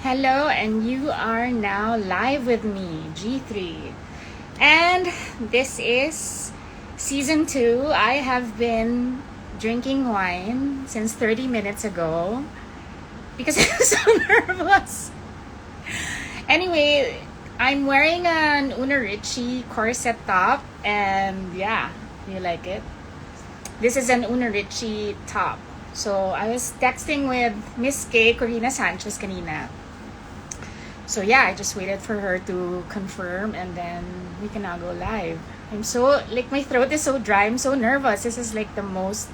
Hello, and you are now live with me, G3. And this is season 2. I have been drinking wine since 30 minutes ago because I'm so nervous. Anyway, I'm wearing an Una Ricci corset top, and yeah, you like it? This is an Una Ricci top. So I was texting with Miss K, Korina Sanchez kanina. So yeah, I just waited for her to confirm and then we can now go live. I'm so, like, my throat is so dry. I'm so nervous. This is like the most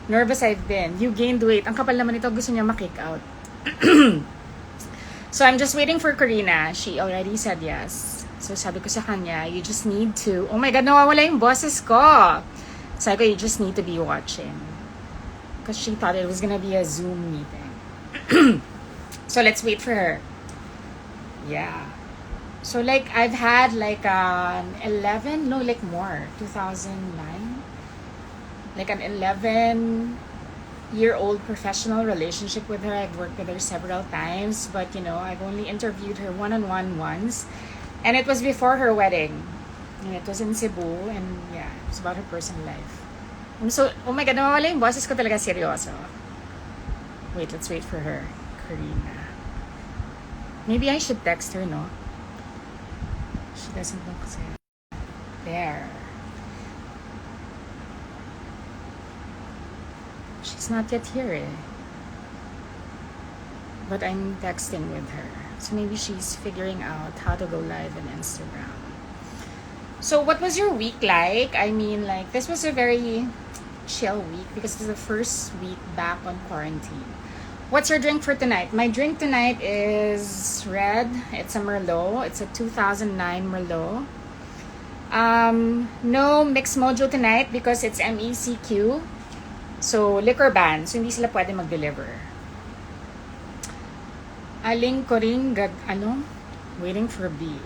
nervous I've been. You gained weight. Ang kapal naman ito, gusto niya ma-kick out. So I'm just waiting for Korina. She already said yes. So sabi ko sa kanya, you just need to, oh my God, nawawala yung boses ko. Sabi ko, you just need to be watching. Because she thought it was gonna be a Zoom meeting. So let's wait for her. Yeah. So like I've had like an 11, no, like more, 2009. Like an 11-year-old professional relationship with her. I've worked with her several times, but I've only interviewed her one-on-one once. And it was before her wedding. And it was in Cebu, and yeah, it was about her personal life. So, oh my God, nawawala yung boses ko talaga, seryoso. Wait, let's wait for her. Korina. Maybe I should text her, no? She doesn't look sad. There. She's not yet here, eh. But I'm texting with her. So maybe she's figuring out how to go live on Instagram. So what was your week like? I mean, like, this was a very chill week because it's the first week back on quarantine. What's your drink for tonight? My drink tonight is red. It's a Merlot. It's a 2009 Merlot. No mixed mojo tonight because it's MECQ. So, liquor ban. So, hindi sila pwede mag-deliver. Aling Koring, waiting for B.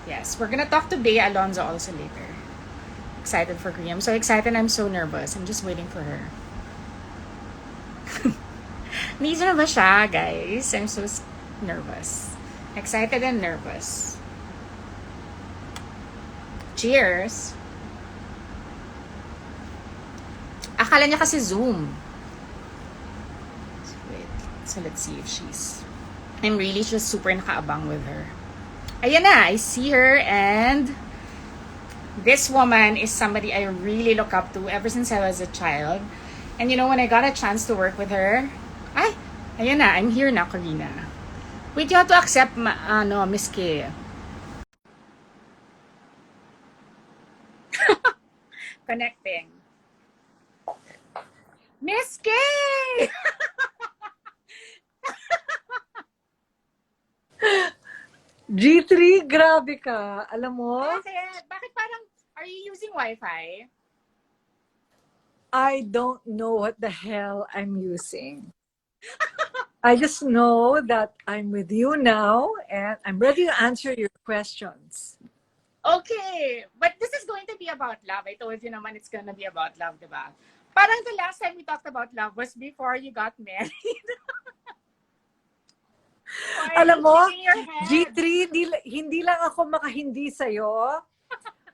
Yes, we're gonna talk to Bea Alonzo also later. Excited for Korea. I'm so excited. I'm so nervous. I'm just waiting for her. Nisa na ba siya, guys? I'm so nervous. Excited and nervous. Cheers! Akala niya kasi Zoom. So, wait. So, let's see if she's... I'm really just super nakaabang with her. Ayan na! I see her, and this woman is somebody I really look up to ever since I was a child. And when I got a chance to work with her, ayan na, I'm here na, Korina. Wait, you have to accept, Miss K. Connecting. Miss K! G3, grabe ka. Alam mo? Bakit parang, are you using Wi-Fi? I don't know what the hell I'm using. I just know that I'm with you now and I'm ready to answer your questions. Okay, but this is going to be about love. I told you naman it's gonna be about love, diba? Parang the last time we talked about love was before you got married. Alam mo, G3, hindi lang ako makahindi sa'yo,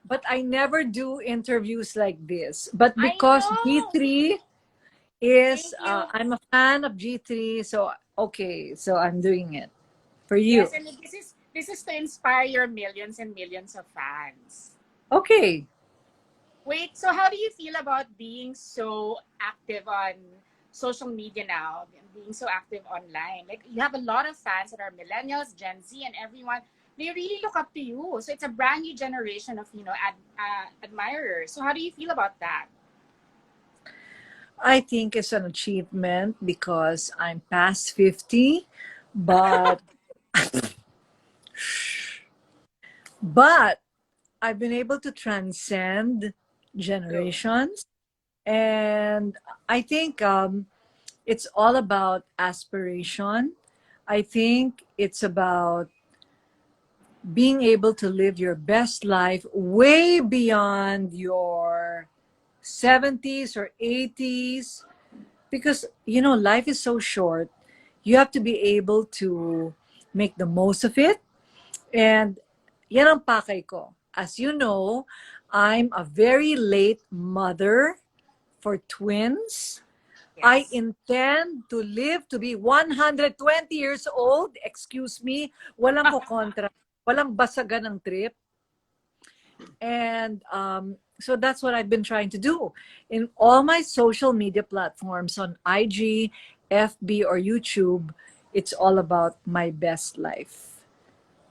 but I never do interviews like this. But because G3 is, I'm a fan of G3, so okay, so I'm doing it for you. Yes, and this is to inspire your millions and millions of fans. Okay. Wait, so how do you feel about being so active on social media now, being so active online? Like, you have a lot of fans that are millennials, Gen Z, and everyone. They really look up to you. So it's a brand new generation of, admirers. So how do you feel about that? I think it's an achievement because I'm past 50, but but I've been able to transcend generations, and I think it's all about aspiration. I think it's about being able to live your best life way beyond your 70s or 80s, because life is so short. You have to be able to make the most of it. And yan ang pakay ko. As you know, I'm a very late mother for twins. I Yes. intend to live to be 120 years old. Excuse me, walang ko kontra. Walang basagan ng trip. And so that's what I've been trying to do. In all my social media platforms on IG, FB, or YouTube, it's all about my best life.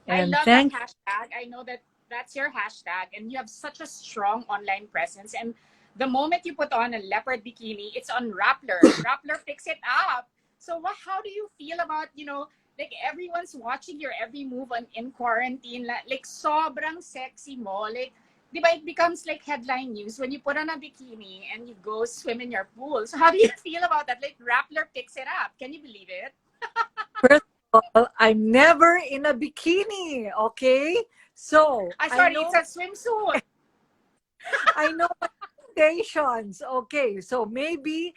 I And love that thank hashtag. I know that that's your hashtag, and you have such a strong online presence. And the moment you put on a leopard bikini, it's on Rappler. Rappler picks it up. So, what? How do you feel about like everyone's watching your every move in quarantine? Like sobrang sexy mo. Like, di ba, it becomes like headline news when you put on a bikini and you go swim in your pool. So, how do you feel about that? Like, Rappler picks it up. Can you believe it? First of all, I'm never in a bikini, okay? So Sorry, it's a swimsuit. I know my limitations. Okay, so maybe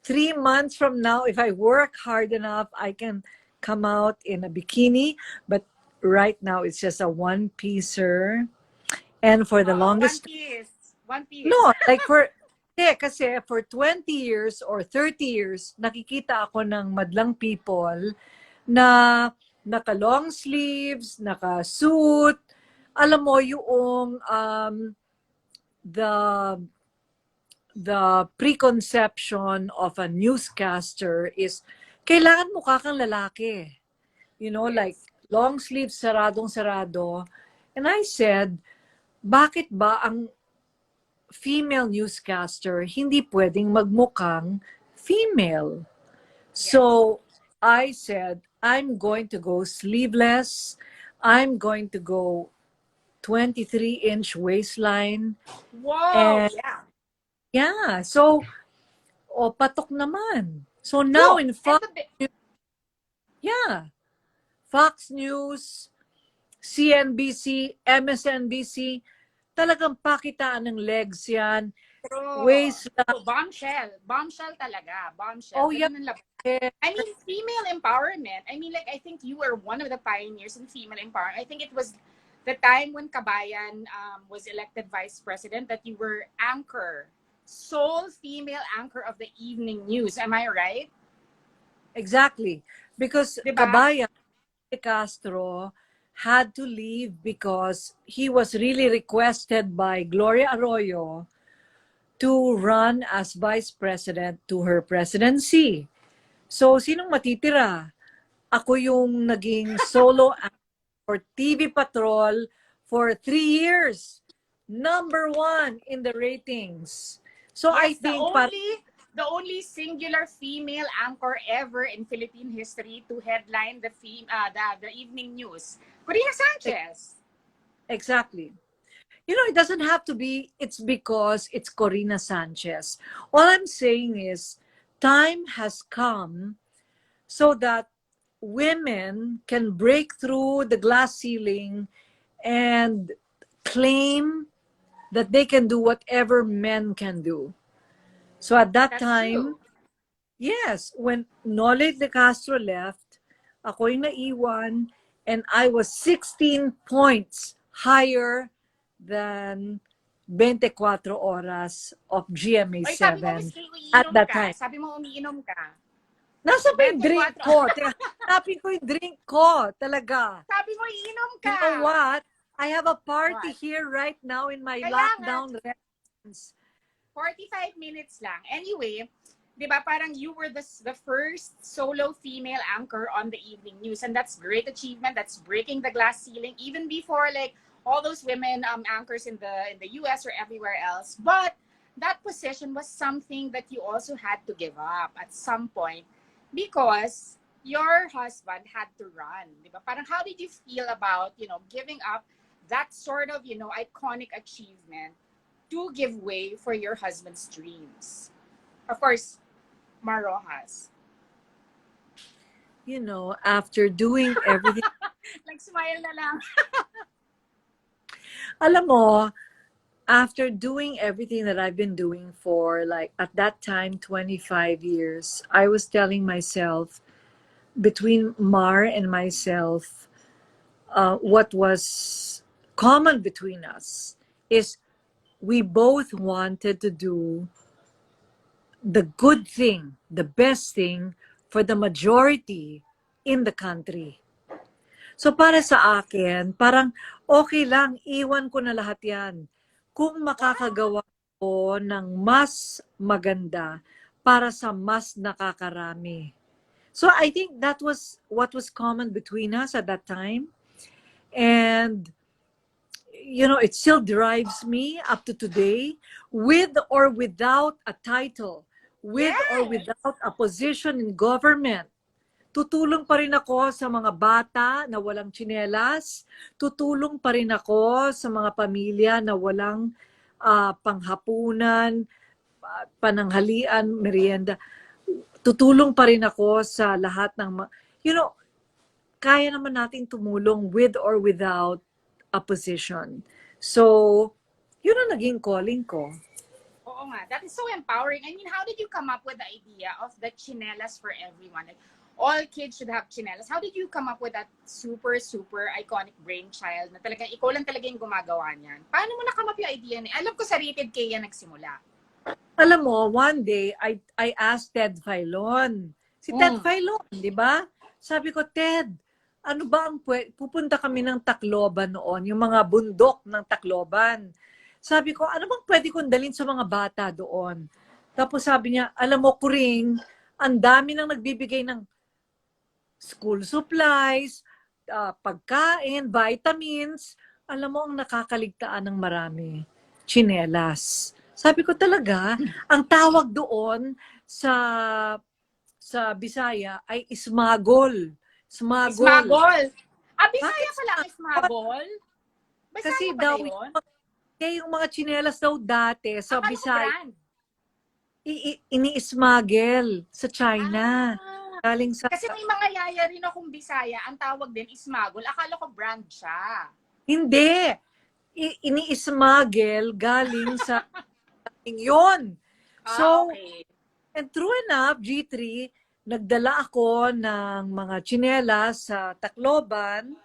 3 months from now, if I work hard enough, I can come out in a bikini. But right now, it's just a one-piecer. And for the One longest, Piece. One Piece. no, like kasi for 20 years or 30 years, nakikita ako ng madlang people na naka-long sleeves, naka-suit. Alam mo, yung the preconception of a newscaster is kailangan mukha kang lalaki. You know, like Yes. long sleeves, saradong-sarado. And I said, bakit ba ang female newscaster hindi pwedeng magmukhang female? Yes. So I said, I'm going to go sleeveless. I'm going to go 23-inch waistline. Whoa. And Yeah. yeah, so, patok naman. So now True. in And Fox, the yeah, Fox News, CNBC, MSNBC, talagang pakitaan ng legs yan, true. waistline. True. Bombshell. Bombshell talaga. Bombshell. Oh, yeah. Ganun ang lab- I mean, female empowerment. I mean, like, I think you were one of the pioneers in female empowerment. I think it was the time when Kabayan was elected vice president that you were anchor, sole female anchor of the evening news. Am I right? Exactly. Because Diba? Kabayan de Castro had to leave because he was really requested by Gloria Arroyo to run as vice president to her presidency. So, sinong matitira? Ako yung naging solo actor for TV Patrol for 3 years. Number 1 in the ratings. So, I Yes, the think only singular female anchor ever in Philippine history to headline the evening news. Korina Sanchez. exactly. You know, it doesn't have to be, it's because it's Korina Sanchez. All I'm saying is, time has come so that women can break through the glass ceiling and claim that they can do whatever men can do. So at that That's time, true. yes, when Nolly de Castro left, ako yung naiwan, and I was 16 points higher than 24 oras of GMA Oy, sabi mo, 7 Miss Kay, at umiinom that ka. time. Sabi mo, umiinom ka. Nasa ba yung drink 24. ko? Teka, hanapin ko yung drink ko. Talaga. Sabi mo, iinom You ka. know what? I have a party What? here right now in my Kaya nga, lockdown residence. 45 minutes lang. Anyway, di ba, parang you were the first solo female anchor on the evening news. And that's great achievement. That's breaking the glass ceiling. Even before, like, all those women anchors in the US or everywhere else. But that position was something that you also had to give up at some point because your husband had to run. Di ba? Parang how did you feel about, giving up that sort of, iconic achievement to give way for your husband's dreams? Of course, Mar Roxas. You know, after doing everything, Like, smile na lang. alam mo, after doing everything that I've been doing for, like, at that time, 25 years, I was telling myself, between Mar and myself, what was common between us is we both wanted to do the good thing, the best thing for the majority in the country. So para sa akin, parang okay lang, iwan ko na lahat yan. Kung makakagawa ko ng mas maganda para sa mas nakakarami. So I think that was what was common between us at that time. And, it still drives me up to today, with or without a title, with or without a position in government. Tutulong pa rin ako sa mga bata na walang tsinelas. Tutulong pa rin ako sa mga pamilya na walang panghapunan, pananghalian, merienda. Tutulong pa rin ako sa lahat ng, kaya naman nating tumulong with or without a position. So, yun ang naging calling ko. Oo nga, that is so empowering. I mean, how did you come up with the idea of the Tsinelas for everyone? Like, all kids should have tsinelas. How did you come up with that super, super iconic brainchild na talagang ikaw lang talaga yung gumagawa niyan? Paano mo na-come up yung idea niya? Alam ko sa Rated K yan nagsimula. Alam mo, one day, I asked Ted Filon. Si Ted Filon, di ba? Sabi ko, Ted, ano ba ang pupunta kami ng Tacloban noon, yung mga bundok ng Tacloban. Sabi ko, ano bang pwede kong dalhin sa mga bata doon? Tapos sabi niya, alam mo, Kuring, ang dami nang nagbibigay ng school supplies, pagkain, vitamins. Alam mo, ang nakakaligtaan ng marami, tsinelas. Sabi ko talaga, ang tawag doon sa Bisaya ay ismagol. Smagol. Bisaya pala ang smagol? Bisaya Kasi pala daw, yun? yung mga tsinelas daw dati sa Akala ko Bisaya, brand. ini-smuggle sa China. Galing sa... Kasi may mga yaya rin akong Bisaya, ang tawag din ismagol. Akala ko brand siya. Hindi. Ini-smuggle galing sa... yun. So, Okay. and true enough, G3, nagdala ako ng mga tsinelas sa Tacloban.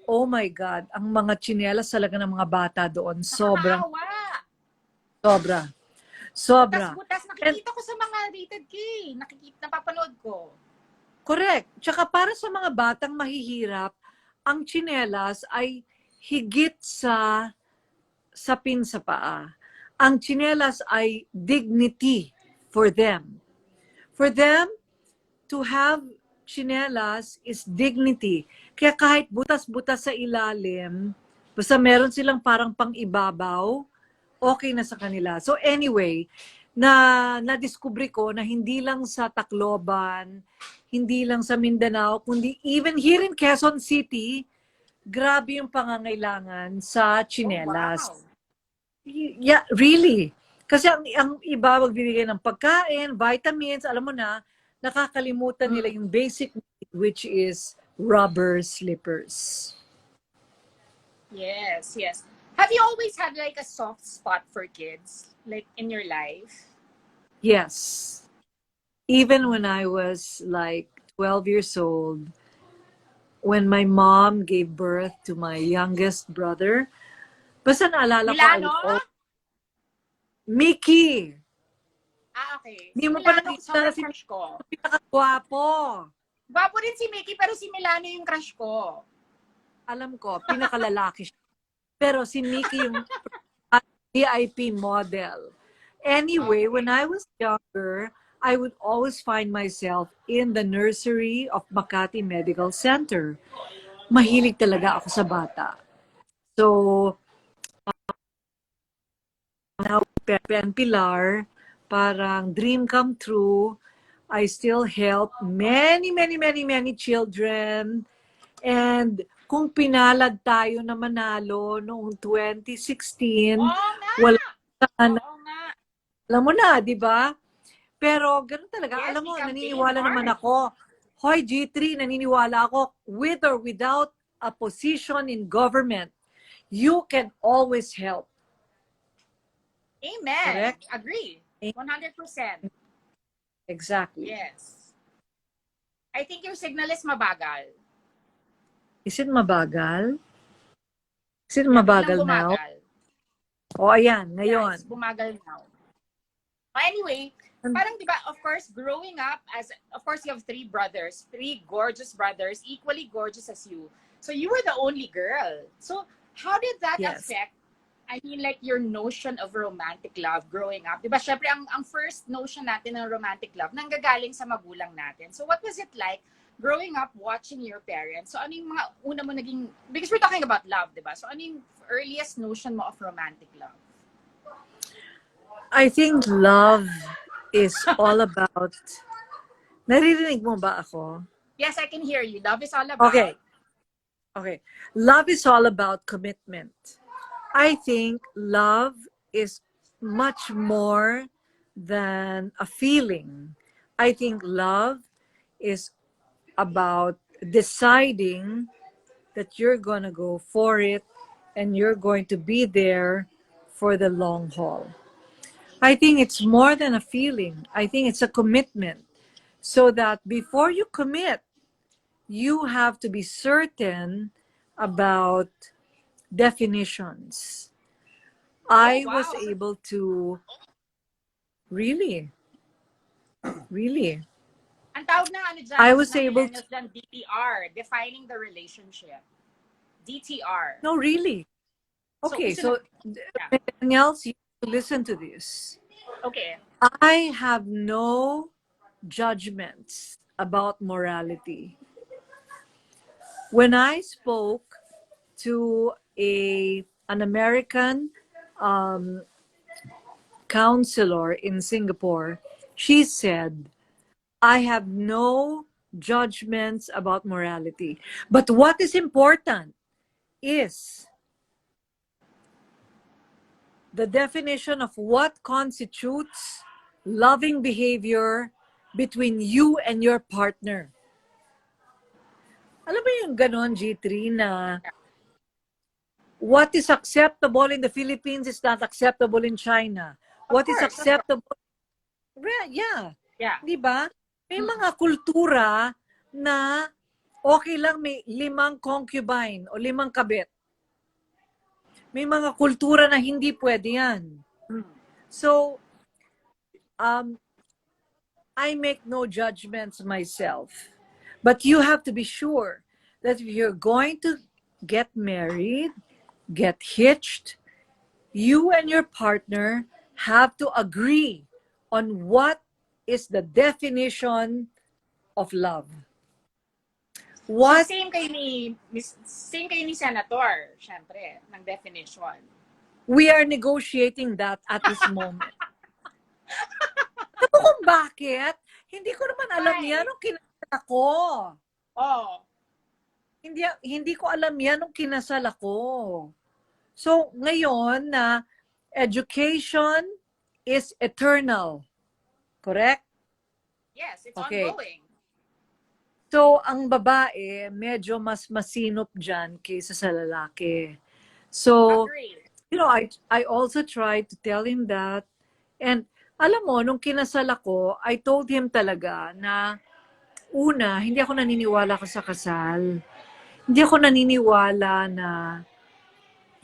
Oh my God, ang mga tsinelas talaga ng mga bata doon, sobrang, Nakakaawa. sobra. Butas-butas, nakikita ko sa mga Rated K. Napapanood ko. Correct. Tsaka para sa mga batang mahihirap, ang tsinelas ay higit sa sapin sa paa. Ang tsinelas ay dignity for them. For them to have tsinelas is dignity. Kaya kahit butas-butas sa ilalim, basta meron silang parang pang-ibabaw, okay na sa kanila. So anyway, na-discover ko na hindi lang sa Tacloban, hindi lang sa Mindanao, kundi even here in Quezon City, grabe yung pangangailangan sa tsinelas. Oh, wow. Yeah, really. Kasi ang iba magbibigay ng pagkain, vitamins, alam mo na, nakakalimutan nila yung basic need, which is rubber slippers. Yes. Have you always had like a soft spot for kids, like in your life? Yes. Even when I was like 12 years old, when my mom gave birth to my youngest brother, basta naalala Milano? ko, Mickey! Okay. Hindi mo pa Milano, nakita sobrang si crush ko. pinakagwapo. Gwapo rin si Mickey, pero si Milano yung crush ko. Alam ko, pinakalalaki siya. Pero si Mickey yung VIP model. Anyway, when I was younger, I would always find myself in the nursery of Makati Medical Center. Mahilig talaga ako sa bata. So, now Pepe and Pilar, parang dream come true. I still help many children. And kung pinalad tayo na manalo noong 2016, wala sana. Alam mo na, di ba? Pero ganun talaga. Yes, Alam mo, campaign naniniwala hard. naman ako. Hoy, G3, naniniwala ako, with or without a position in government, you can always help. Amen. Correct? Agree. 100%. Exactly. Yes. I think your signal is mabagal. Is it mabagal? Is it Yeah, biglang mabagal now? bumagal. O, ayan, Yeah, it's ngayon. bumagal now. Anyway, parang diba, of course, growing up as, of course, you have three brothers, three gorgeous brothers, equally gorgeous as you. So you were the only girl. So how did that Yes. affect, I mean, like your notion of romantic love growing up? Diba, syempre, ang first notion natin ng romantic love, nanggagaling sa magulang natin. So what was it like growing up watching your parents? So ano yung mga una mo naging, because we're talking about love, diba? So ano yung earliest notion mo of romantic love? I think love is all about... Naririnig mo ba ako? Yes, I can hear you. Love is all about... Okay. Okay. Love is all about commitment. I think love is much more than a feeling. I think love is about deciding that you're going to go for it and you're going to be there for the long haul. I think it's more than a feeling. I think it's a commitment. So that before you commit, you have to be certain about definitions. I wow. was able to really. Ang tawag na ano dyan, I was ng able to, millennials dyan, DTR, defining the relationship. DTR. no, really. Okay, so yeah. millennials, you listen to this. Okay. I have no judgments about morality. When I spoke to an American counselor in Singapore, she said, I have no judgments about morality. But what is important is the definition of what constitutes loving behavior between you and your partner. Alam mo yung ganon, G3, na what is acceptable in the Philippines is not acceptable in China. What is acceptable? Yeah. Di ba? May mga kultura na okay lang may 5 concubine o 5 kabit. May mga kultura na hindi pwede yan. So, I make no judgments myself. But you have to be sure that if you're going to get married, get hitched, you and your partner have to agree on what is the definition of love. What? So same kayo ni Senator, syempre, ng definition. We are negotiating that at this moment. Alam mo kung bakit? Hindi ko naman alam yan nung kinasal ako. Oh. Hindi ko alam yan nung kinasal ako. So, ngayon na education is eternal. Correct? Yes, it's ongoing. So, ang babae, medyo mas masinop dyan kaysa sa lalaki. So, you know, I also tried to tell him that. And alam mo, nung kinasal ako, I told him talaga na una, hindi ako naniniwala ko sa kasal. Hindi ako naniniwala na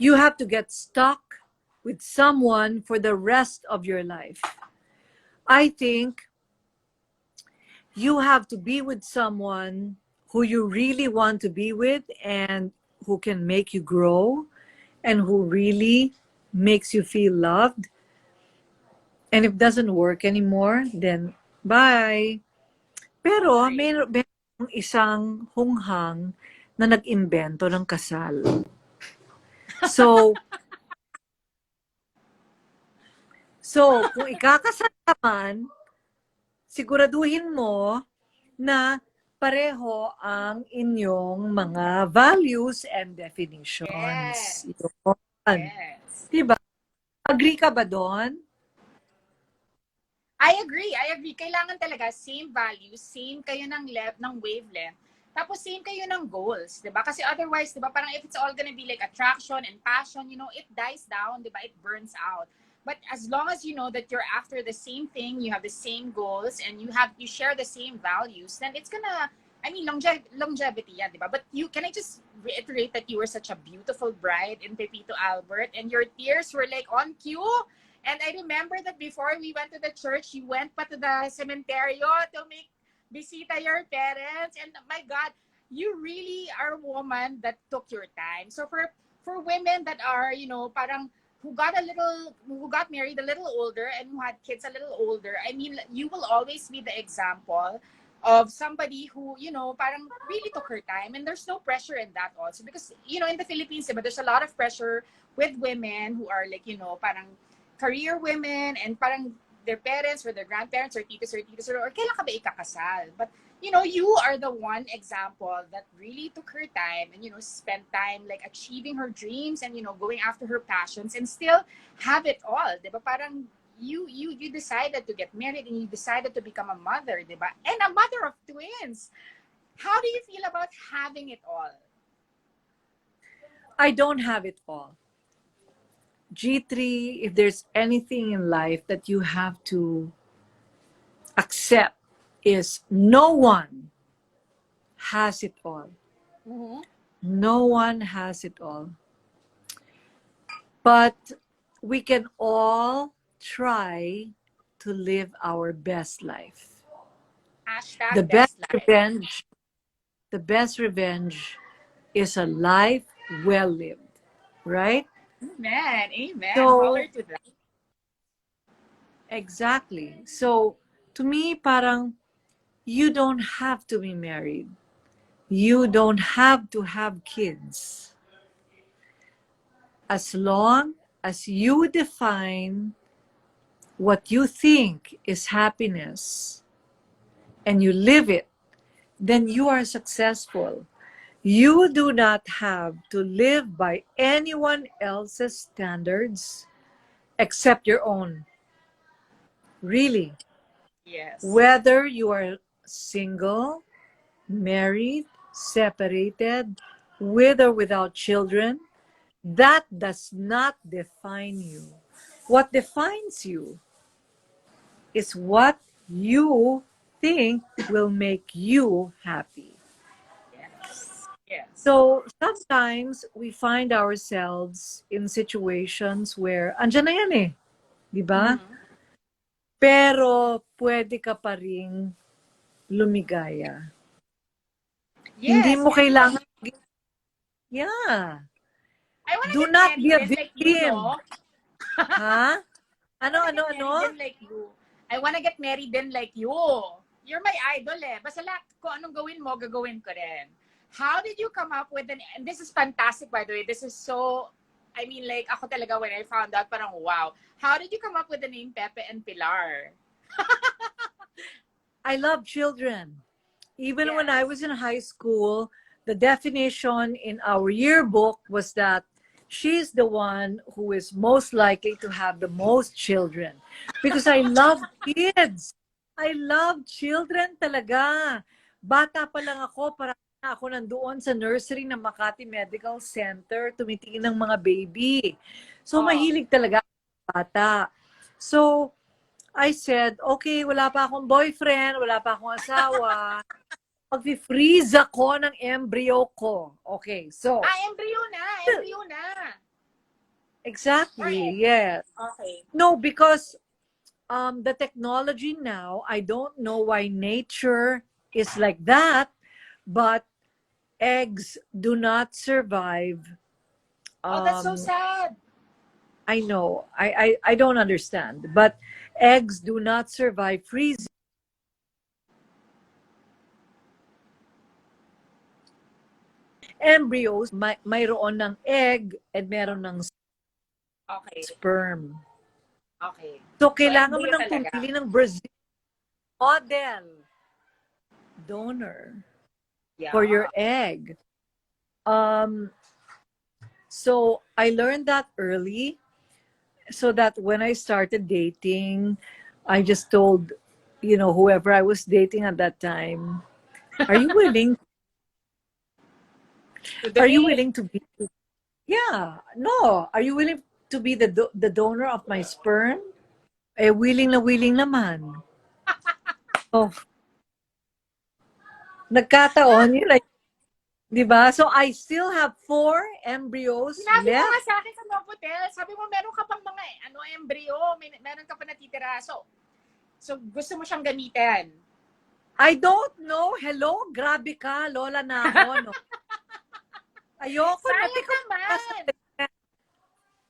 you have to get stuck with someone for the rest of your life. I think you have to be with someone who you really want to be with and who can make you grow and who really makes you feel loved. And if it doesn't work anymore, then bye. Pero meron isang hunghang na nag-imbento ng kasal. So, kung ikakasal ka man, siguraduhin mo na pareho ang inyong mga values and definitions. Yes. Diba? Agree ka ba doon? I agree. Kailangan talaga same values, same kayo ng wavelength, tapos same kayo ng goals, 'di ba? Kasi otherwise, 'di ba, parang if it's all gonna be like attraction and passion, you know, it dies down, 'di ba? It burns out. But as long as you know that you're after the same thing, you have the same goals, and you share the same values, then it's gonna I mean, longevity, yeah, diba? But can I just reiterate that you were such a beautiful bride in Pepito Albert, and your tears were like on cue. And I remember that before we went to the church, you went pa to the cementerio to make bisita your parents. And my God, you really are a woman that took your time. So for women that are, parang who got married a little older and who had kids a little older, I mean, you will always be the example of somebody who, parang really took her time. And there's no pressure in that also. Because, in the Philippines, but there's a lot of pressure with women who are like, parang career women and parang their parents or their grandparents or titos or kailan ka ba ikakasal? But, you are the one example that really took her time and, spent time like achieving her dreams and, going after her passions and still have it all. Diba? Parang you decided to get married and you decided to become a mother, diba? And a mother of twins. How do you feel about having it all? I don't have it all. G3, if there's anything in life that you have to accept, is no one has it all. Mm-hmm. No one has it all. But we can all try to live our best life. The Hashtag best best life. revenge, the best revenge is a life well lived, right? Amen. Amen. So, Holler to that. exactly. So, to me, parang you don't have to be married. You don't have to have kids. As long as you define what you think is happiness and you live it, then you are successful. You do not have to live by anyone else's standards except your own. Really. Yes. Whether you are single, married, separated, with or without children, that does not define you. What defines you is what you think will make you happy. Yes. Yes. So sometimes we find ourselves in situations where andyan na yan eh, di ba? Mm-hmm. Pero pwede ka pa ring lumigaya. Hindi Yes. mo And kailangan, yeah. I want to Do get not be married a then like you, victim. no? Ha? I Ano, want to ano, get ano? married then like you. I want to get married then like you. You're my idol eh. Basta lahat kung anong gawin mo, gagawin ko rin. How did you come up with and this is fantastic by the way. This is so, I mean like ako talaga when I found out parang wow. How did you come up with the name Pepe and Pilar? I love children. Even when I Yes. was in high school, the definition in our yearbook was that she's the one who is most likely to have the most children. Because I love kids. I love children talaga. Bata pa lang ako, para na ako nandoon sa nursery ng Makati Medical Center, tumitingin ng mga baby. So, Oh. mahilig talaga ako sa bata. So, I said, okay, wala pa akong boyfriend, wala pa akong asawa. Mag-freeze ako ng embryo ko. Okay, so, Embryo na. Embryo na. Or, exactly, yes. okay. No, because the technology now, I don't know why nature is like that, but eggs do not survive. Oh, that's so Um, sad. I know, I don't understand, but eggs do not survive freezing. Embryos, mayroon ng egg and meron ng Okay. sperm. Okay. So, So, kailangan mo embryo ng talaga. pumili ng Brazil model donor for Yeah. your egg. So, I learned that early so that when I started dating, I just told, whoever I was dating at that time, are you willing, To are you donate. willing to be, yeah, no, are you willing to be the donor of my sperm? Willing na willing naman. Oh, Nagkataon yun. Like, di ba? So, I still have 4 embryos Sinabi mo nga left. sa akin sa Novotel, sabi mo meron ka pang mga embryo, meron ka pa natitira. So gusto mo siyang gamitin. I don't know. Hello? Grabe ka. Lola na ako, no? Ayoko na. Sayang naman.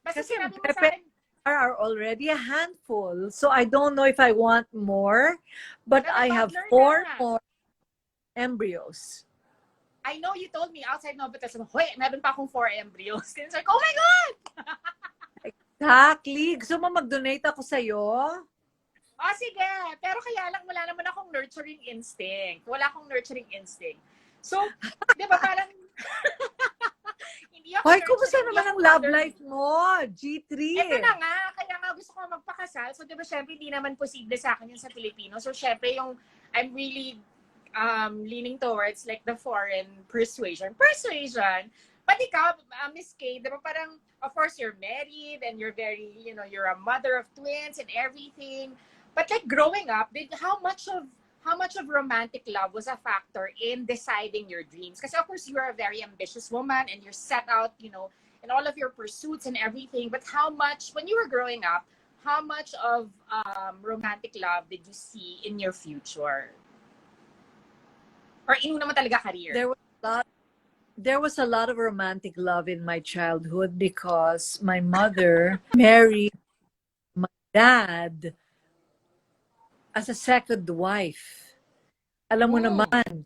Basta Kasi sinabi mo sa Pepe akin, are already a handful. So, I don't know if I want more. But na I have toddler 4 na. more embryos. I know you told me outside Novotel, sabi mo, hoy, meron pa akong 4 embryos. Then sabi ko, oh my God! Exactly. Gusto mo mag-donate ako sa'yo? Oh, sige. Pero kaya lang, wala naman akong nurturing instinct. Wala akong nurturing instinct. So, di ba parang, hindi ako Hoy, nurturing, kumusta hindi naman ako ang love mother. life mo? G3. Ito na nga, kaya nga gusto ko magpakasal. So, di ba, syempre, hindi naman posible sa akin yun sa Pilipino. So, syempre, I'm really leaning towards like the foreign persuasion. But ikaw, Miss K, di ba parang, of course, you're married and you're very, you're a mother of twins and everything. But like growing up, how much of romantic love was a factor in deciding your dreams? Because of course, you're a very ambitious woman and you're set out, in all of your pursuits and everything. But how much, when you were growing up, how much of romantic love did you see in your future? Or inuna mo talaga career? There was a lot of romantic love in my childhood because my mother married my dad as a second wife. Alam mo naman,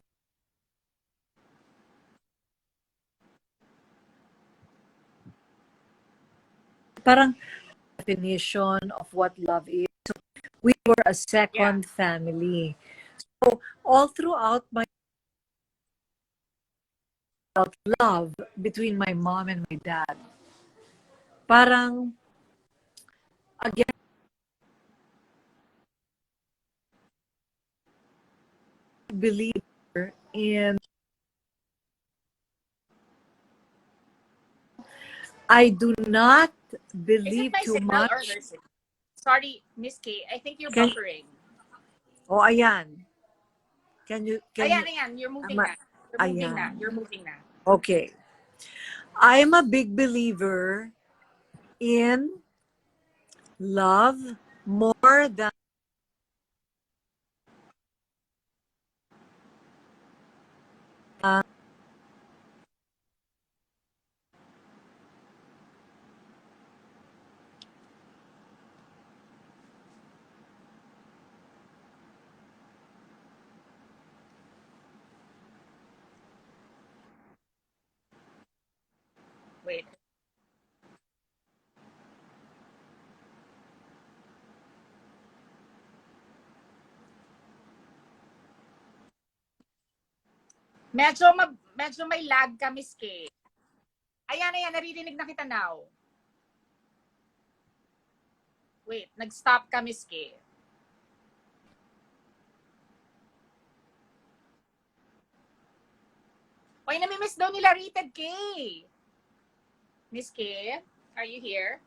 parang definition of what love is. So we were a Yeah. second family. So all throughout my love between my mom and my dad, parang, again, believer in, I do not Is it believe my too signal or much. her signal? Sorry, Miss K. I think you're Can, buffering. oh, ayan. Can you, Ayan. You're moving na. ayan. You're moving na. Okay. I'm a big believer in love more than Wait. Medyo may lag ka, Miss K. Ayan, naririnig na kita now. Wait, nag-stop ka, Miss K. Oy, namimiss daw nila Rated K. Miss K, are you here?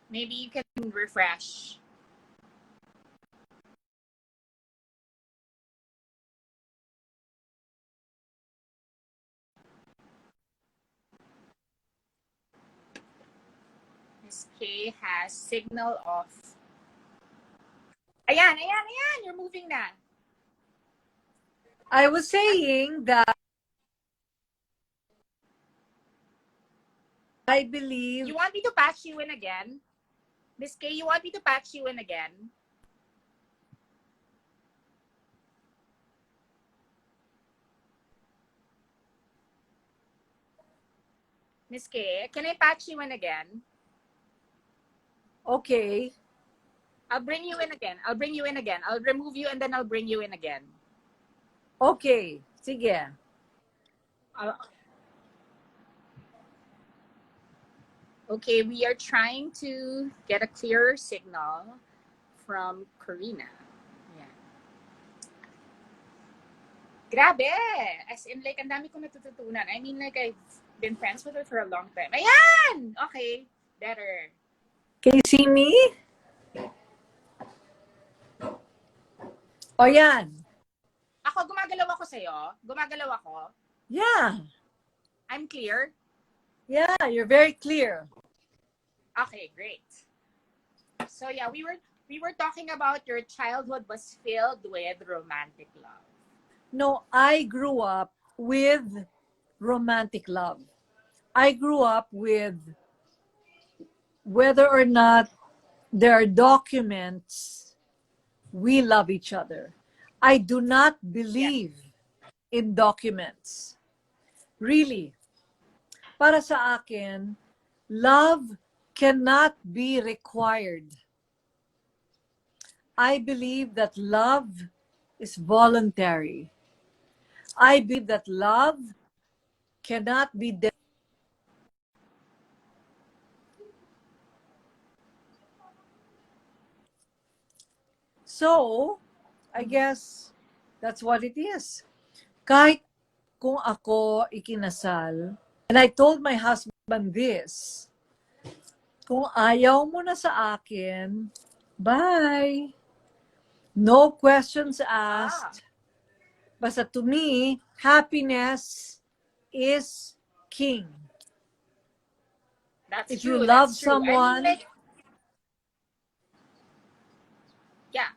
Maybe you can refresh. Miss K has signal off. Ayan. You're moving na. I was saying that I believe. You want me to patch you in again? Miss K, you want me to patch you in again? Miss K, can I patch you in again? Okay. I'll bring you in again. I'll remove you and then I'll bring you in again. Okay. Sige. Okay, we are trying to get a clearer signal from Korina. Yeah. Grabe! As in, ang dami ko natututunan. I mean, I've been friends with her for a long time. Ayan! Okay. Better. Can you see me? O yan. Ako, gumagalaw ako sa'yo. Gumagalaw ako. Yeah. I'm clear. Yeah, you're very clear. Okay, great. So yeah, we were talking about your childhood was filled with romantic love. No, I grew up with romantic love. I grew up with whether or not there are documents, we love each other. I do not believe in documents. Really. Para sa akin, love cannot be required. I believe that love is voluntary. I believe that love cannot be So, I guess that's what it is. Kahit kung ako ikinasal, and I told my husband this, kung ayaw mo na sa akin, bye. No questions asked. Basta to me, happiness is king. That's If true. you love That's true. someone, I mean, like, yeah.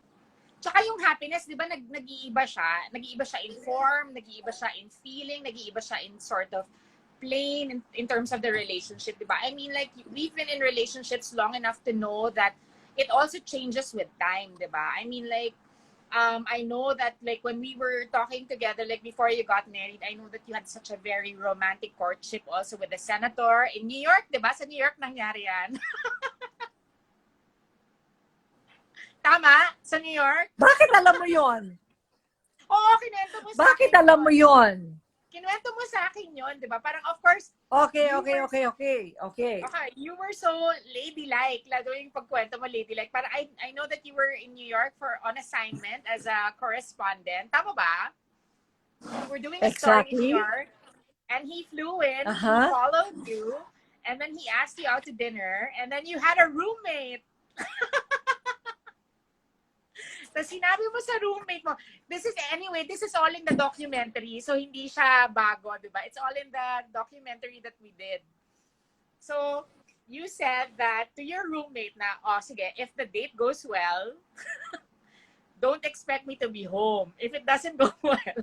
Tsaka yung happiness, di ba, nag-iiba siya. Nag-iiba siya in form, nag-iiba siya in feeling, nag-iiba siya in sort of plane in terms of the relationship, di ba? I mean, like, we've been in relationships long enough to know that it also changes with time, di ba? I mean, like, I know that, like, when we were talking together, like, before you got married, I know that you had such a very romantic courtship also with the senator in New York, di ba? Sa New York nangyari yan. Tama? Sa New York? bakit alam mo yon? Oo, kinuwento mo sa Bakit akin alam mo yon? Kinuwento mo sa akin yun, di ba? Parang, of course, Okay. okay, you were so ladylike. Lalo yung pagkwento mo ladylike. Parang I know that you were in New York on assignment as a correspondent. Tama ba? You were doing a story in New Exactly. York. And he flew in, he Uh-huh. followed you, and then he asked you out to dinner, and then you had a roommate. Tapos sinabi mo sa roommate mo, this is all in the documentary. So, hindi siya bago, di ba? It's all in the documentary that we did. So, you said that to your roommate na, oh, sige, if the date goes well, don't expect me to be home. If it doesn't go well,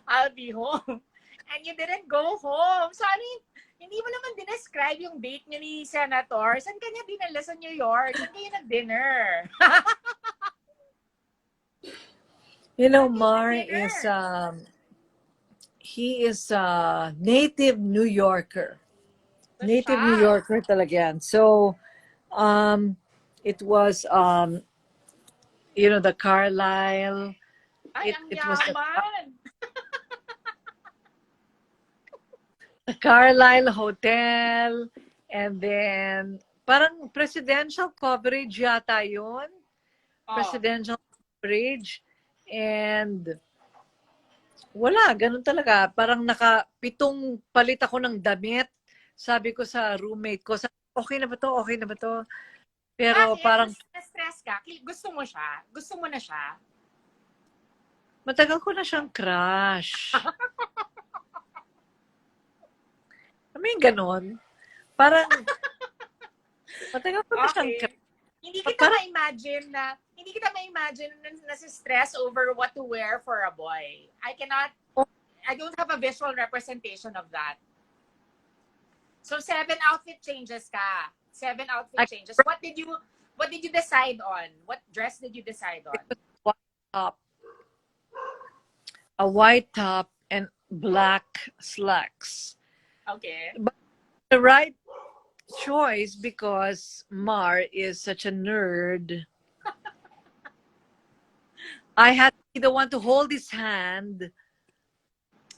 I'll be home. And you didn't go home. So, I mean, hindi mo naman dinescribe yung date niyo ni Senator. Saan kanya dinala sa New York? Saan kayo nag-dinner? You know, Mar is, he is a native New Yorker. Native New Yorker talaga yan. So, it was, you know, the Carlisle. Ay, ang yaman! The Carlisle Hotel. And then, parang presidential coverage yata yun. Presidential coverage. And wala, ganun talaga. Parang pitong palit ako ng damit. Sabi ko sa roommate ko, okay na ba to? Okay na ba to? Pero bakit? parang Na-stress ka? Gusto mo siya? Gusto mo na siya? matagal ko na siyang crush. I mean, ganun. Parang matagal ko na siyang crush. Hindi kita ma-imagine na stress over what to wear for a boy. I don't have a visual representation of that. So 7 outfit changes ka. 7 outfit changes. What did you decide on? What dress did you decide on? A white top and black slacks. Okay. But the right choice because Mar is such a nerd. I had to be the one to hold his hand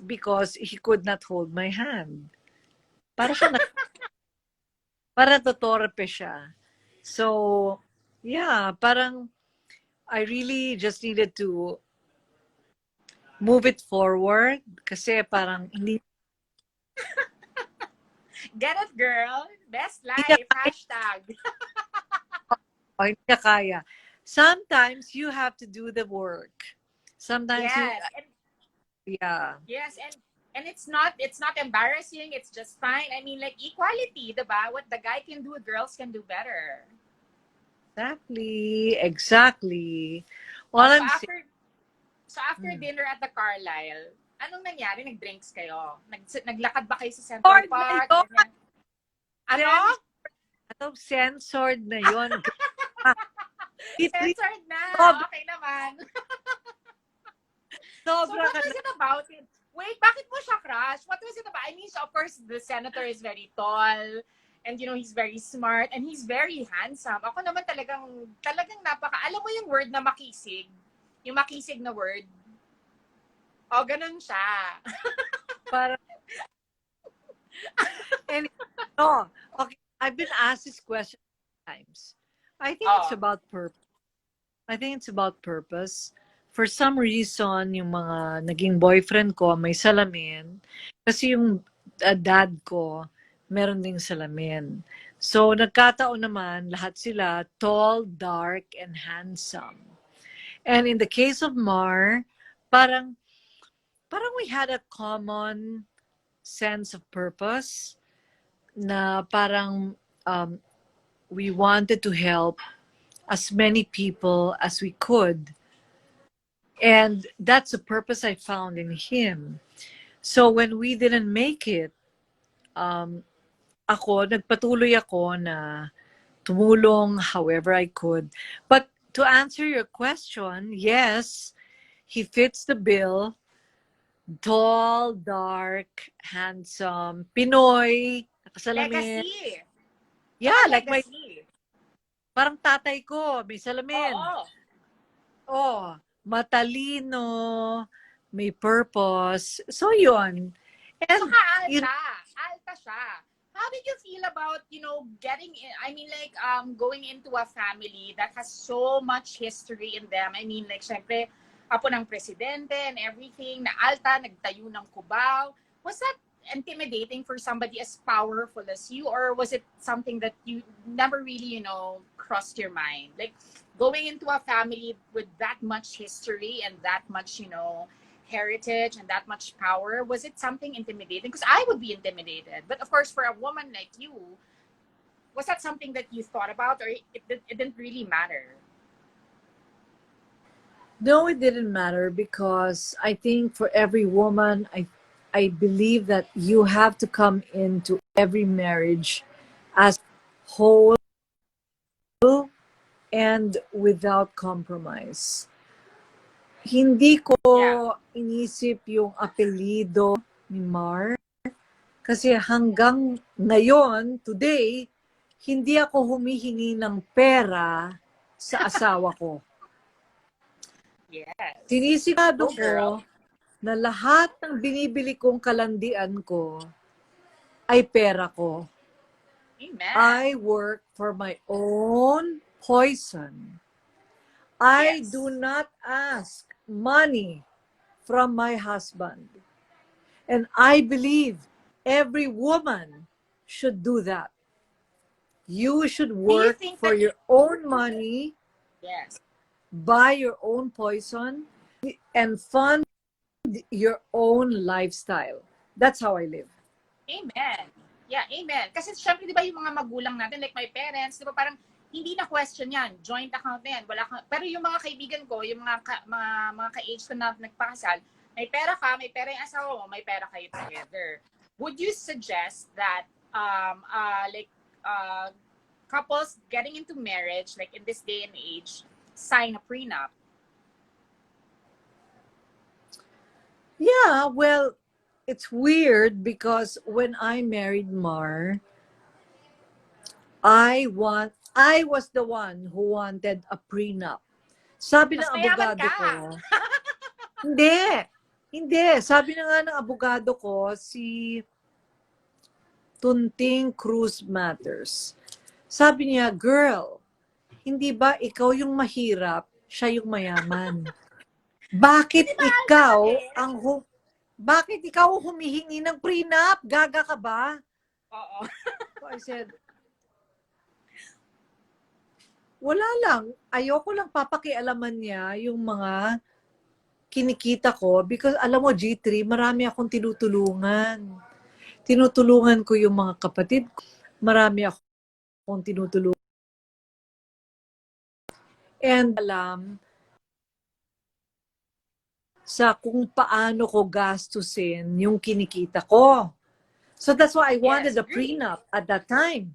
because he could not hold my hand. Para siya para totorpe siya. So, yeah, parang I really just needed to move it forward kasi parang hindi Get it, girl. Best Hindi niya life. kaya. Hashtag. Oh, hindi niya kaya. Sometimes you have to do the work. Sometimes you, Yes. And yeah. yes, and it's not embarrassing. It's just fine. I mean, like equality, diba? What the guy can do, girls can do better. Exactly. Exactly. Oh, All I'm saying, so after mm. dinner at the Carlisle, anong nangyari? Nag-drinks kayo? Naglakad ba kayo sa Central Censored na Park? yun. Ganyan. Ano? Anong censored na yun? Itri, Censored na. sobra, Okay naman. So sobra what ka was na. it about it? Wait, bakit mo siya crush? What was it about? I mean, so of course, the senator is very tall. And you know, he's very smart. And he's very handsome. Ako naman talagang alam mo yung word na makisig? Yung makisig na word? O, ganun siya. Parang, and, no, okay, I've been asked this question times. I think it's Oh, about purpose. I think it's about purpose. For some reason, yung mga naging boyfriend ko may salamin. Kasi yung dad ko, meron ding salamin. So, nagkataon naman, lahat sila tall, dark, and handsome. And in the case of Mar, parang, parang we had a common sense of purpose na parang we wanted to help as many people as we could. And that's the purpose I found in him. So when we didn't make it, nagpatuloy ako na tumulong however I could. But to answer your question, yes, he fits the bill. Tall, dark, handsome, Pinoy, nakasalamin. legacy. Tsaka Yeah, like my, legacy. parang tatay ko, may salamin. Oo. Oh, matalino, may purpose. So yun. And Tsaka yun, alta. Alta siya. How did you feel about, you know, getting in, I mean, like, going into a family that has so much history in them? I mean, like, syempre, apo ng presidente and everything, na alta, nagtayo ng Cubao. Was that intimidating for somebody as powerful as you? Or was it something that you never really, you know, crossed your mind? Like, going into a family with that much history and that much, you know, heritage and that much power, was it something intimidating? Because I would be intimidated. But of course, for a woman like you, was that something that you thought about, or it didn't really matter? no, it didn't matter because I think for every woman, I believe that you have to come into every marriage as whole and without compromise. Hindi ko Yeah. inisip yung apelyido ni Mar kasi hanggang ngayon, today, hindi ako humihingi ng pera sa asawa ko. Yes. Sinisigurado Go girl. ko na lahat ng binibili kong kalandian ko ay pera ko. Amen. I work for my own poison. I Yes. do not ask money from my husband. And I believe every woman should do that. You should Do you work think for that? your own money, Yes. buy your own poison, and fund your own lifestyle. That's how I live. Amen. Yeah, amen. Kasi syempre, di ba yung mga magulang natin, like my parents, di ba parang hindi na question yan. Joint account na yan. Pero yung mga kaibigan ko, yung mga ka-age ko na nagpakasal, may pera ka, may pera yung asawa mo, may pera kayo together. Would you suggest that like couples getting into marriage, like in this day and age, sign a prenup? Yeah, well, it's weird because when I married Mar, I was the one who wanted a prenup. Sabi Mas ng mayaman abogado ka. ko, hindi, hindi. Sabi na nga ng abogado ko, si Tunting Cruz Matters. Sabi niya, girl, hindi ba ikaw yung mahirap, siya yung mayaman? Hindi Bakit mahal ka ikaw din. ang bakit ikaw humihingi ng prenup? Gaga ka ba? Oo. So I said, wala lang. Ayoko lang papakialaman niya yung mga kinikita ko because alam mo, G3, marami akong tinutulungan. Tinutulungan ko yung mga kapatid ko. Marami akong tinutulungan. And alam sa kung paano ko gastusin yung kinikita ko. So that's why I wanted Yes, a prenup at that time.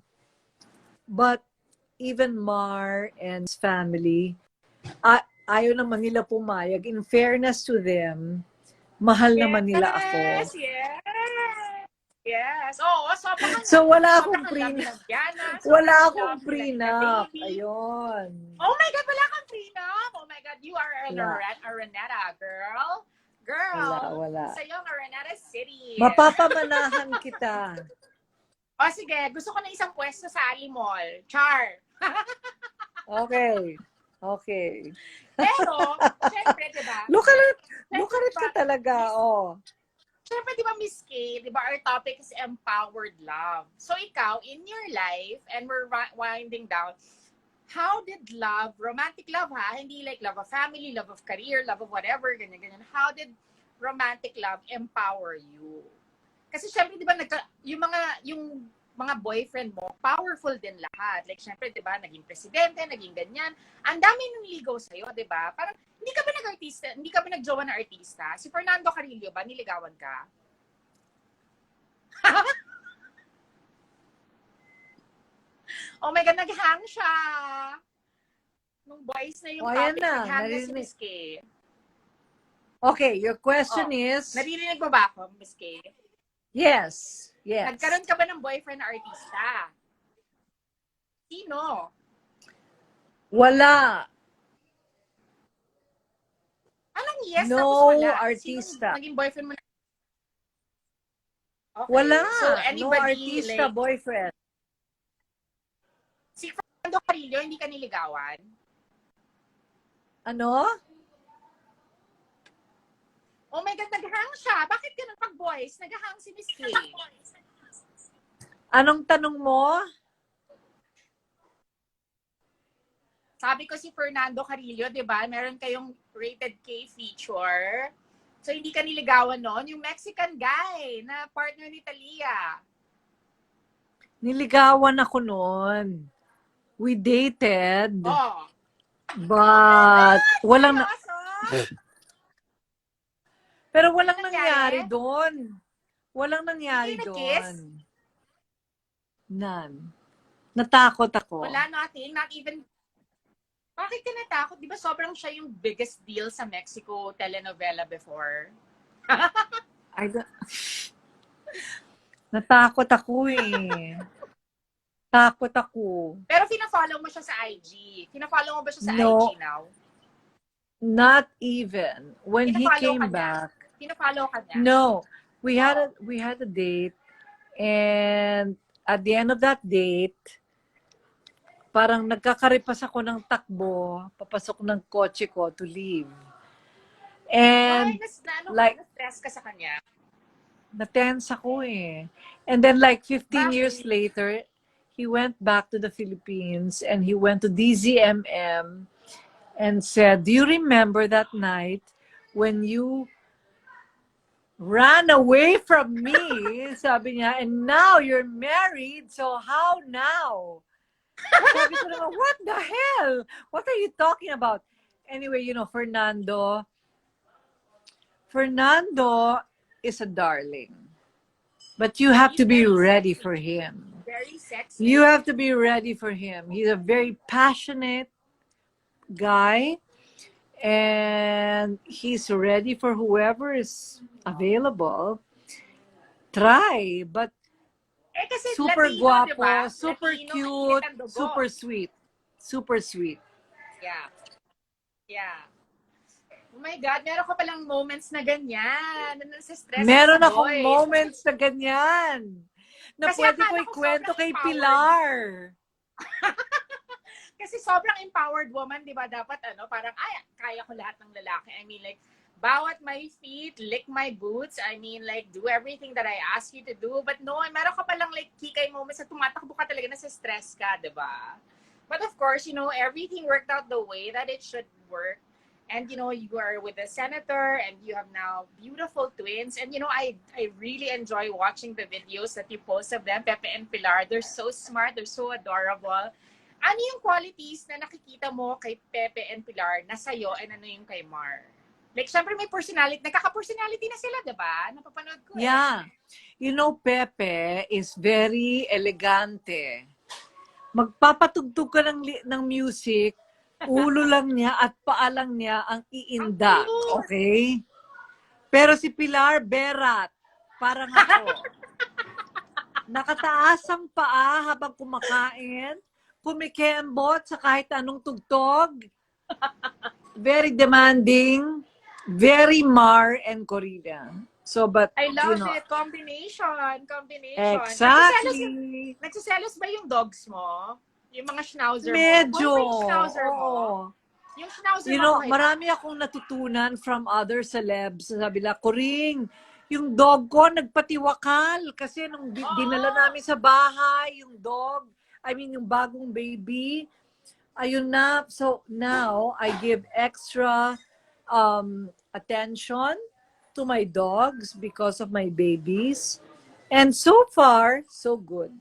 But even Mar and his family, ayaw naman nila pumayag. In fairness to them, mahal naman nila ako. Yes, yes. Yes. Oo, So wala sobrang akong ang love prenup. nila Diana, Wala sobrang akong love nila Tita prenup. Baby. Ayun. Oh my God, wala kang prenup? Oh my God, you are an Wala. Araneta, girl. Wala. Sa'yo ang Araneta City. Mapapamanahan kita. O sige, gusto ko na isang pwesto sa Ali Mall. Char. Okay. Pero, syempre, di ba? Look Syempre, at di it ba, ka talaga, oh. syempre, di ba, Miss Kay, di ba, our topic is empowered love. So, ikaw, in your life, and we're winding down, how did love, romantic love ha, hindi like love of family, love of career, love of whatever, ganyan. How did romantic love empower you? Kasi syempre, di ba, yung mga boyfriend mo, powerful din lahat. Like, syempre, di ba, naging presidente, naging ganyan. Ang dami nang ligaw sa'yo, di ba? Parang, hindi ka ba nag-artista, hindi ka ba nag-jowa na artista? Si Fernando Carillo ba, niligawan ka? Oh my God, nag-hang siya. Nung boys na yung Ayan topic, na, nag-hang na si narinig. Miss Kay. Okay, your question is... Naririnig mo ba ako, Miss Kay? Yes. Nagkaroon ka ba ng boyfriend na artista? Sino? Wala. Anong yes No tapos wala? artista. Sinong naging boyfriend mo na? Okay. Wala. So, No anybody, artista like, boyfriend. si Fernando Carillo, hindi ka niligawan? Ano? Oh my God, nag-hang siya. Bakit ganun pag boys? Nag-hang si Miss Kay. Anong tanong mo? Sabi ko si Fernando Carillo, di ba? Meron kayong rated K feature. So, hindi ka niligawan noon. Yung Mexican guy na partner ni Talia. Niligawan ako noon. We dated. Oh. But walang Seryoso? pero walang Ano nangyari nangyari? doon. Walang nangyari Hindi kayo nag-kiss? doon. None. Natakot ako. Wala, nothing. Not even... Bakit ka natakot? Di ba sobrang siya yung biggest deal sa Mexico telenovela before? Natakot ako eh. Takot ako. Pero fina-follow mo siya sa IG. Fina-follow mo ba siya sa No. IG now? Not even. When he Fina-follow came ka niya? back. Fina-follow ka niya? No. We had a date, and at the end of that date, parang nagkakaripas ako ng takbo, papasok ng kotse ko to leave. And like, na-stress ka sa kanya? na-tense ako eh. And then like 15 Bakit? years later, he went back to the Philippines and he went to DZMM and said, "Do you remember that night when you ran away from me?" Sabi niya, "and now you're married, so how now?" Sabi ko naman, what the hell? What are you talking about? Anyway, you know, Fernando is a darling. But you have to be ready for him. Very sexy. You have to be ready for him. He's a very passionate guy. And he's ready for whoever is available. Try, but kasi super Latino, guapo, diba? super Latino, cute, mainit ang dugo. super sweet. Super sweet. Yeah. Oh my God, meron ka palang moments na ganyan. Na nasa-stress Meron sa akong boys. moments na ganyan. Na Kasi pwede ko akala ko ikwento sobrang kay empowered. Pilar. Kasi sobrang empowered woman, di ba? Dapat parang, ay, kaya ko lahat ng lalaki. I mean, like, bow at my feet, lick my boots. I mean, like, do everything that I ask you to do. But no, meron ka palang like kikay moments na tumatakbo ka talaga, nasa stress ka, diba? But of course, you know, everything worked out the way that it should work. And you know, you are with the senator and you have now beautiful twins. And you know, I really enjoy watching the videos that you post of them, Pepe and Pilar. They're so smart, they're so adorable. Ano yung qualities na nakikita mo kay Pepe and Pilar na sa'yo and ano yung kay Mar? Like, syempre may personality, nagkaka-personality na sila, diba? Napapanood ko eh. Yeah. You know, Pepe is very elegante. Magpapatugtog ka ng music, ulo lang niya at paa lang niya ang iinda. Okay? Pero si Pilar, berat. Parang ako. Nakataas ang paa habang kumakain, kumikembot sa kahit anong tugtog. Very demanding, very Mar and Korina. So, but, I love you know, it. Combination. Exactly. Nagsiselos ba yung dogs mo? Yung mga schnauzer Medyo. mo? Yung schnauzer mo? Yung schnauzer You mo, know, okay. marami akong natutunan from other celebs. Sabi nila, Koring, yung dog ko nagpatiwakal kasi nung dinala namin sa bahay, yung dog, I mean, yung bagong baby, ayun na. So now, I give extra attention to my dogs because of my babies. And so far, so good.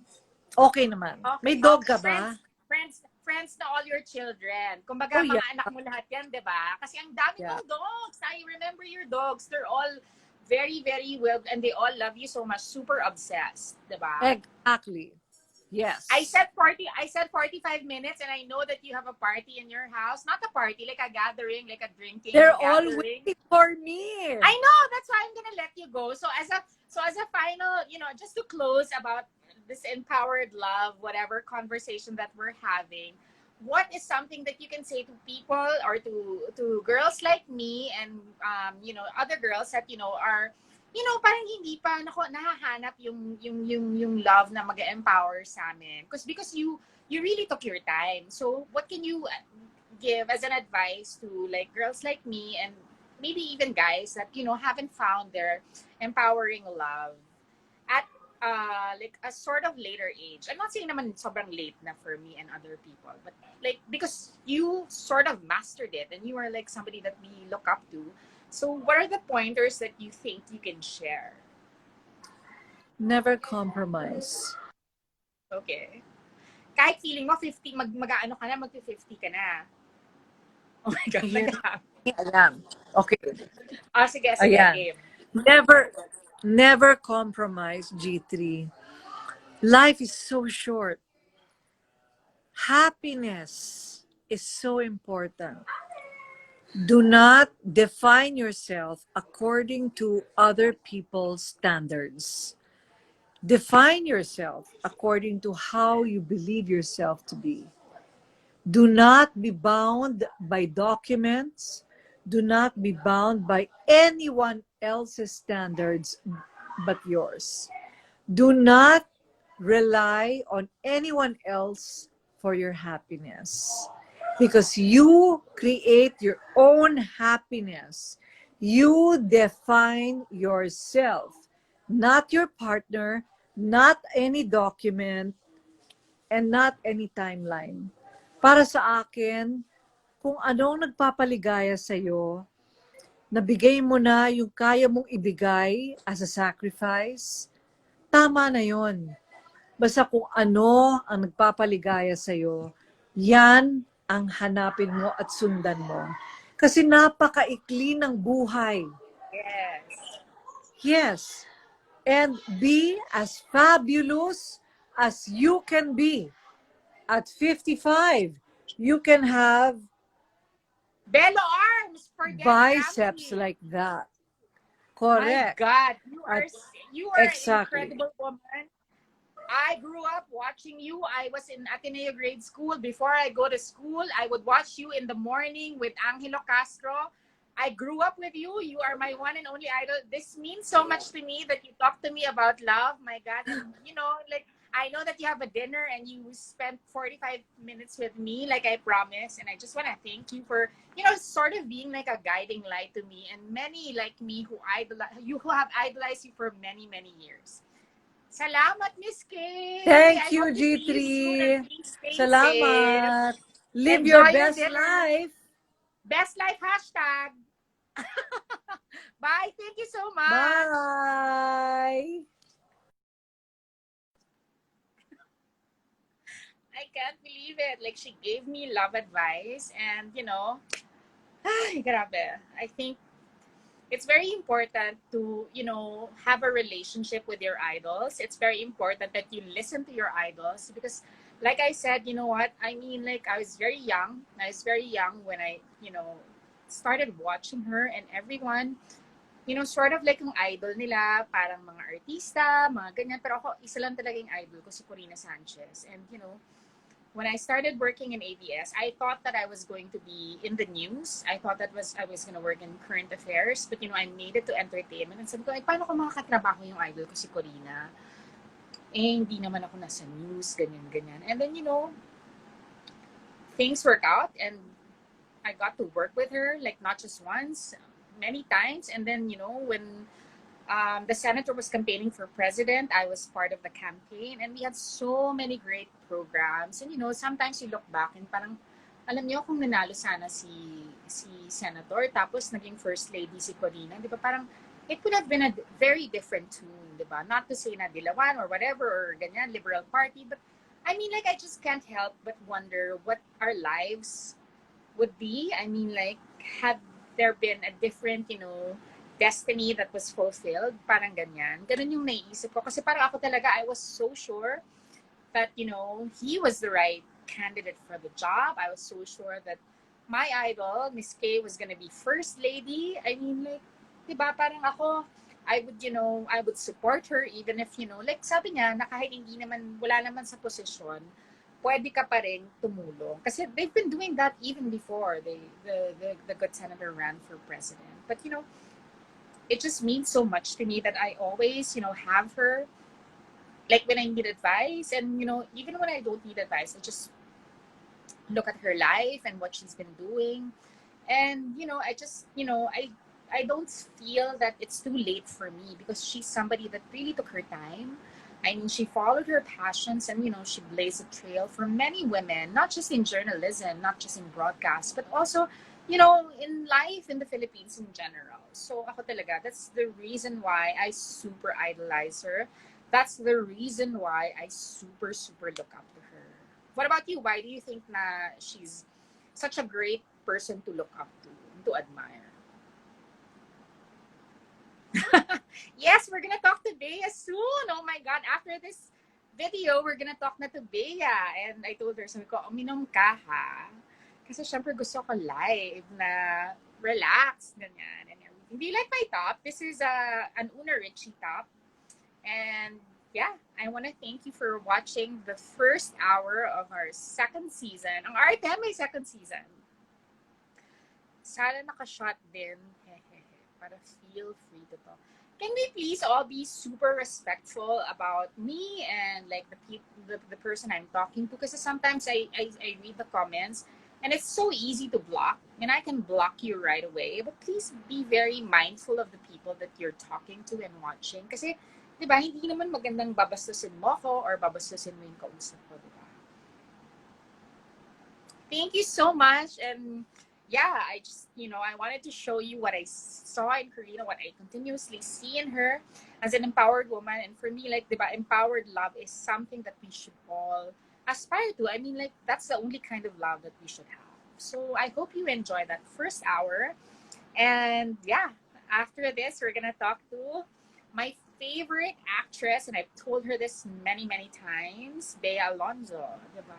Okay naman. Okay. May dog ka ba? Friends na all your children. Kumbaga, mga anak mo lahat yan, di ba? Kasi ang dami mong dogs. I remember your dogs. They're all very, very well, and they all love you so much. Super obsessed, di ba? Exactly. Yes. I said 45 minutes, and I know that you have a party in your house. Not a party, like a gathering, like a drinking They're gathering. all waiting for me. I know. That's why I'm gonna let you go. So as a final, you know, just to close about this empowered love, whatever conversation that we're having, what is something that you can say to people or to girls like me and you know, other girls that, you know, are, you know, parang hindi pa nahahanap yung love na mag-empower sa amin, because you really took your time. So what can you give as an advice to like girls like me and maybe even guys that, you know, haven't found their empowering love at like a sort of later age? I'm not saying naman sobrang late na for me and other people, but like because you sort of mastered it and you are like somebody that we look up to. So what are the pointers that you think you can share? Never compromise. Okay. Kahit feeling mo 50, mag-ano ka na, mag-50 ka na. Oh my God. Ayan. Okay. Sige, Ayan. game. Never compromise, G3. Life is so short. Happiness is so important. Do not define yourself according to other people's standards. Define yourself according to how you believe yourself to be. Do not be bound by documents. Do not be bound by anyone else's standards but yours. Do not rely on anyone else for your happiness, because you create your own happiness. You define yourself, not your partner, not any document, and not any timeline. Para sa akin, kung anong nagpapaligaya sa'yo, nabigay mo na yung kaya mong ibigay as a sacrifice, tama na yon. Basta kung ano ang nagpapaligaya sa'yo, yan ang hanapin mo at sundan mo. Kasi napakaikli ng buhay. Yes. Yes. And be as fabulous as you can be. At 55, you can have Bello arms. Forget biceps gravity. like that. Correct. My God, you are Exactly. an incredible woman. I grew up watching you. I was in Ateneo grade school. Before I go to school, I would watch you in the morning with Angelo Castro. I grew up with you. You are my one and only idol. This means so much to me that you talk to me about love. My God, and, you know, like I know that you have a dinner and you spent 45 minutes with me, like I promised. And I just want to thank you for, sort of being like a guiding light to me and many like me who have idolized you for many, many years. Salamat, Miss Kay. Thank I you, hope to see you soon and G3. please stay safe. Salamat. Live your Enjoy your best dinner. life. Best life hashtag. Bye. Thank you so much. Bye. I can't believe it. Like, she gave me love advice and, ay, grabe. I think it's very important to, have a relationship with your idols. It's very important that you listen to your idols because, like I said, you know what? I mean, like, I was very young. I was very young when I, started watching her and everyone, sort of like yung idol nila, parang mga artista, mga ganyan. Pero ako, isa lang talaga yung idol ko, si Korina Sanchez. And, when I started working in ABS, I thought that I was going to be in the news. I thought I was going to work in current affairs. But, I made it to entertainment. And sabi ko, paano ko makakatrabaho yung idol ko si Corina? Hindi naman ako nasa news, ganyan, ganyan. And then, things work out. And I got to work with her, like, not just once, many times. And then, when the senator was campaigning for president, I was part of the campaign, and we had so many great programs. And sometimes you look back and parang, alam niyo kung nanalo sana si senator, tapos naging first lady si Corina, di ba? Parang it could have been a very different tune, di ba? Not to say na dilawan or whatever or ganyan, liberal party, but I mean, like, I just can't help but wonder what our lives would be. I mean, like, had there been a different, destiny that was fulfilled, parang ganyan. Ganun yung naiisip ko. Kasi parang ako talaga, I was so sure that, he was the right candidate for the job. I was so sure that my idol, Miss Kay, was gonna be first lady. I mean, like, diba, parang ako, I would support her even if, like sabi niya, na kahit hindi naman, wala naman sa posisyon, pwede ka pa rin tumulong. Kasi they've been doing that even before the good senator ran for president. But, it just means so much to me that I always, have her, like when I need advice. And, even when I don't need advice, I just look at her life and what she's been doing. And, I just, I don't feel that it's too late for me because she's somebody that really took her time. I mean, she followed her passions and, she blazed a trail for many women, not just in journalism, not just in broadcast, but also, in life in the Philippines in general. So ako talaga, that's the reason why I super idolize her. That's the reason why I super, super look up to her. What about you? Why do you think na she's such a great person to look up to admire? Yes, we're gonna talk to Bea soon. Oh my God, after this video, we're gonna talk na to Bea. And I told her, sabi ko, uminom ka ha. Kasi syempre gusto ko live na relax, ganyan, and everything. Do you like my top? This is an Una Richie top. And yeah, I want to thank you for watching the first hour of our second season. Ang arte, may second season. Sana nakashot din. Para feel free to talk. Can we please all be super respectful about me and like the person I'm talking to? Because sometimes I read the comments and it's so easy to block, and I can block you right away. But please be very mindful of the people that you're talking to and watching. Kasi, di ba, hindi naman magandang babastusin mo ko or babastusin mo yung kausap ko, di ba? Thank you so much. And yeah, I just, I wanted to show you what I saw in Korina, what I continuously see in her as an empowered woman. And for me, like, diba, empowered love is something that we should all aspire to. I mean, like, that's the only kind of love that we should have. So I hope you enjoy that first hour. And yeah, after this, we're going to talk to my favorite actress. And I've told her this many, many times, Bea Alonzo. Diba?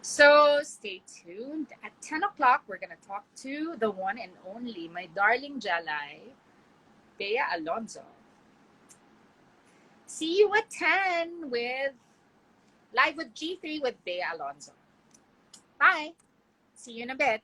So stay tuned. At 10 o'clock, we're going to talk to the one and only, my darling Jalai, Bea Alonzo. See you at 10 with Live with G3 with Bea Alonzo. Bye. See you in a bit.